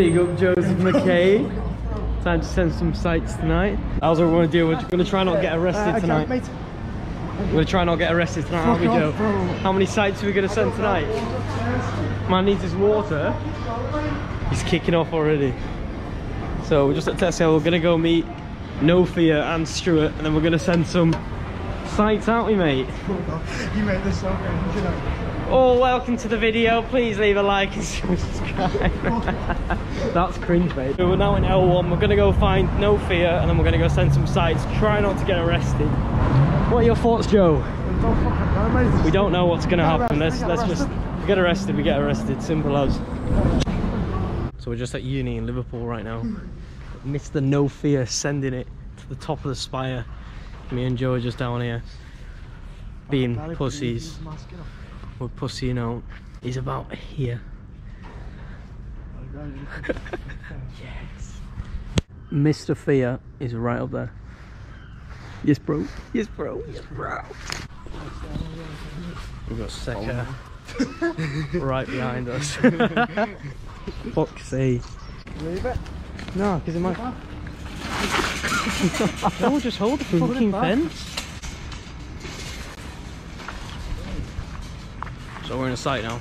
Big up Joseph McKay. Time to send some sights tonight. How's everyone do? We're going to try not get arrested tonight. We're going to try not get arrested tonight, aren't we, Joe? How many sights are we going to send tonight? Man needs his water. He's kicking off already. So we're just at Tesco. We're going to go meet No Fear and Stuart, and then we're going to send some sights, aren't we, mate? You made this so cringe, you know. Oh, welcome to the video. Please leave a like and subscribe. That's cringe, mate. We're now in L1. We're going to go find No Fear, and then we're going to go send some sights. Try not to get arrested. What are your thoughts, Joe? We don't know what's going to happen. Let's just get arrested. We get arrested. Simple as. So we're just at uni in Liverpool right now. Mr. No Fear sending it to the top of the spire. Me and Joe are just down here being pussies. We're pussying out. He's about here. Yes. Mr. Fear is right up there. Yes, bro. Yes, bro. Yes, bro. We've got Seka right behind us. Fuck's sake. Leave it? No, because it might. No, just hold the fucking fence. So we're in a site now.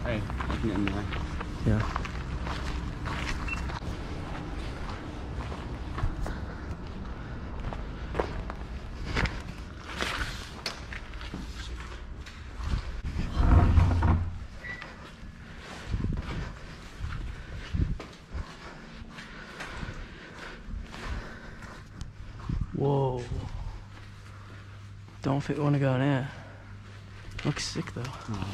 Hey, I can get in there. Yeah. Whoa. Don't think we want to go in here. Looks sick though. Oh.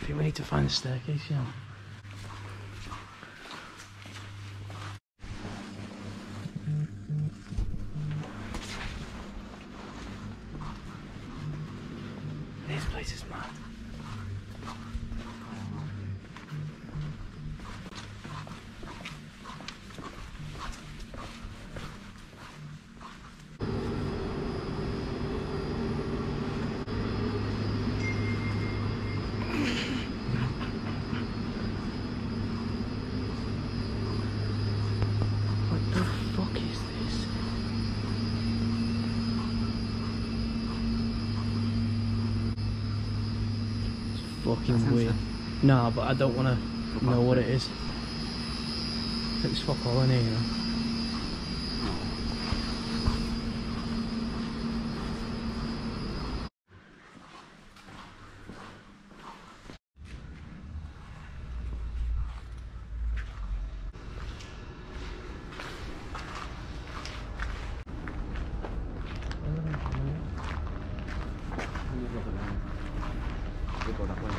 I think we need to find the staircase, yeah. This place is mad. Fucking weird. Nah, but I don't want to know what it is. It's fuck all in here, you know. Go that way.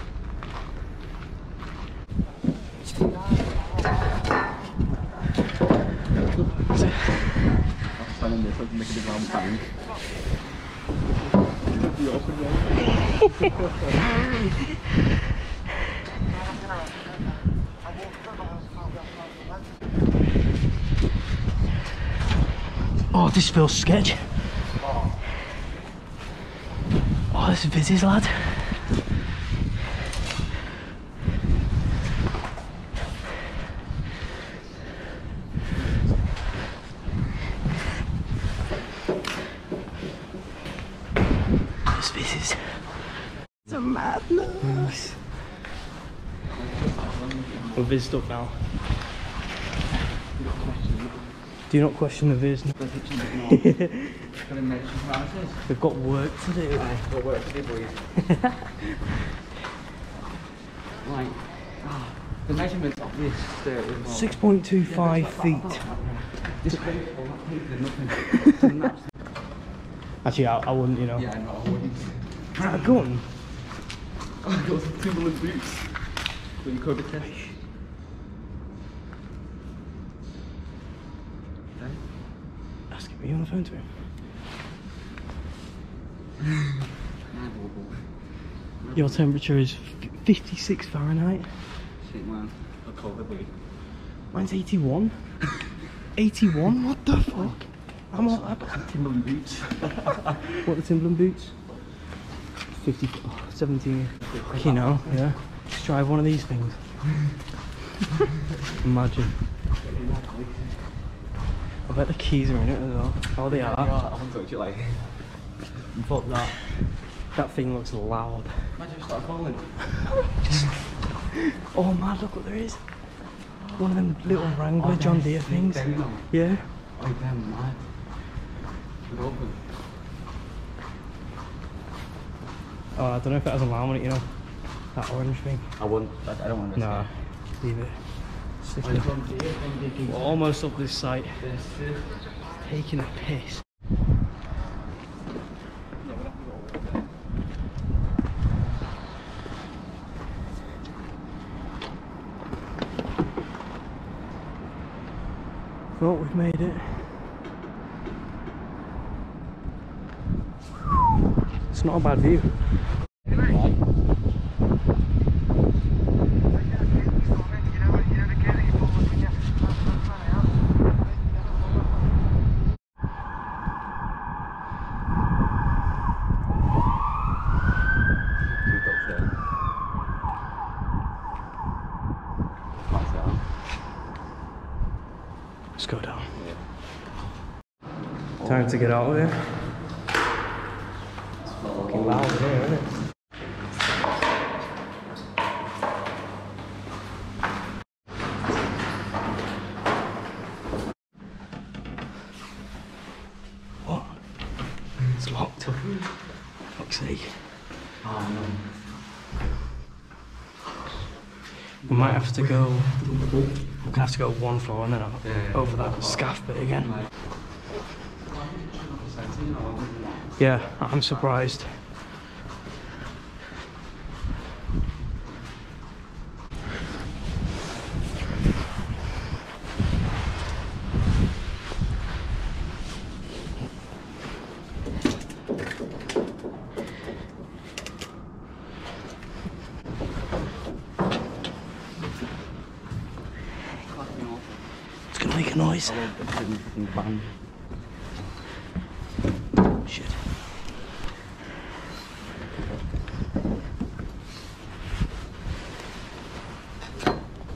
I'll stand in this, I can make a big round bang. You open Oh, this feels sketch. Oh, this is Vizzy's, lad. This is it's a madness. We're Vizzed up now. Do not question the Viz. We've got work to do. We've got work to do, boys. Right. The measurements of this stair is 6.25 feet. This big, all that paper, nothing. Actually, I wouldn't, you know. Yeah, no, I wouldn't. A gun? I got some Timberland boots. But you could be test. Ask him, are you on the phone to him? Your temperature is 56 Fahrenheit. Shit, man. A COVID week. Mine's 81. 81? What the fuck? I'm all Timberland boots. What, the Timberland boots? 50, oh, 17. You know, yeah. Just drive one of these things. Imagine. I bet the keys are in it as well. Oh, they are. I want to touch it like. Fuck that. That thing looks loud. Imagine if I start falling. Oh man, look what there is. One of them little Wrangler John Deere things. Yeah. Oh, damn, mad. We're open. Oh, I don't know if it has a alarm on it, you know. That orange thing. I don't want to. Nah, leave it. Stick it. We're almost up this site. Taking a piss. Oh, we've made it. It's not a bad view. Let's go down. Yeah. Time to get out of here. It's fucking loud here, isn't it? What? It's locked. Fuck's sake. Oh no. We might have to go. We're gonna have to go one floor and then over that scaff bit again. Yeah, I'm surprised. It's gonna make a noise. Shit.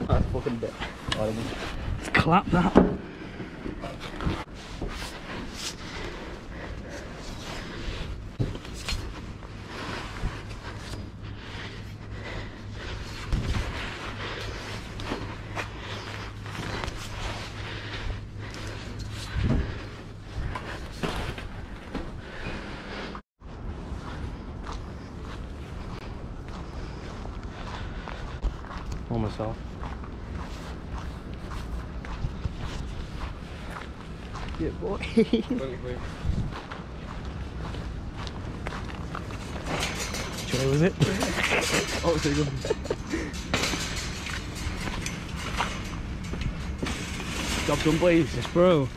That's fucking bit. Clap that. On myself. Yeah, boy. Which way was it? Oh, so good. Job done, please. Yes, bro.